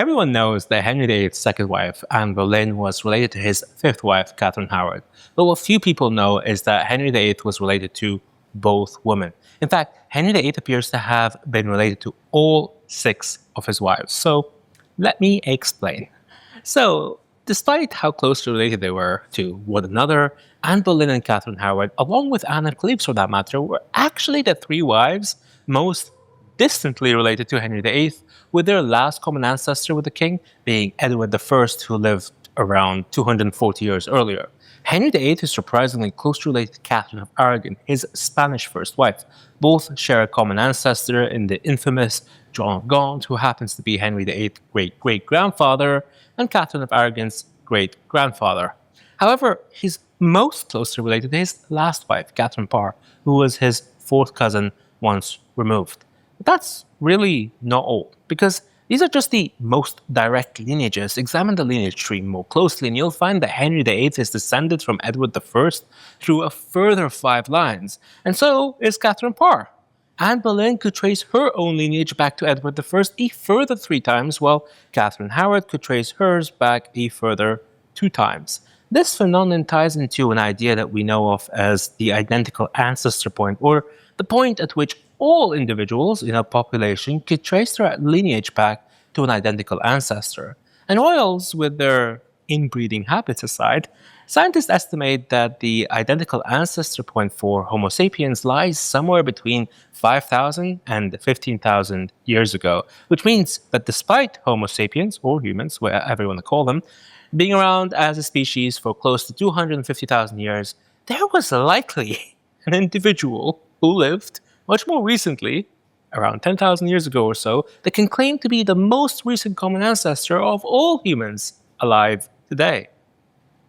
Everyone knows that Henry VIII's second wife, Anne Boleyn, was related to his fifth wife, Catherine Howard. But what few people know is that Henry VIII was related to both women. In fact, Henry VIII appears to have been related to all six of his wives. So let me explain. So, despite how closely related they were to one another, Anne Boleyn and Catherine Howard, along with Anne and Cleves for that matter, were actually the three wives most distantly related to Henry VIII, with their last common ancestor with the king being Edward I, who lived around 240 years earlier. Henry VIII is surprisingly closely related to Catherine of Aragon, his Spanish first wife. Both share a common ancestor in the infamous John of Gaunt, who happens to be Henry VIII's great-great-grandfather, and Catherine of Aragon's great-grandfather. However, he's most closely related to his last wife, Catherine Parr, who was his fourth cousin once removed. But that's really not all, because these are just the most direct lineages. Examine the lineage tree more closely and you'll find that Henry VIII is descended from Edward I through a further 5 lines, and so is Catherine Parr. Anne Boleyn could trace her own lineage back to Edward I a further 3 times, while Catherine Howard could trace hers back a further 2 times. This phenomenon ties into an idea that we know of as the identical ancestor point, or the point at which all individuals in a population could trace their lineage back to an identical ancestor. And royals, with their inbreeding habits aside, scientists estimate that the identical ancestor point for Homo sapiens lies somewhere between 5,000 and 15,000 years ago, which means that despite Homo sapiens, or humans, whatever you want to call them, being around as a species for close to 250,000 years, there was likely an individual who lived much more recently, around 10,000 years ago or so, that can claim to be the most recent common ancestor of all humans alive today.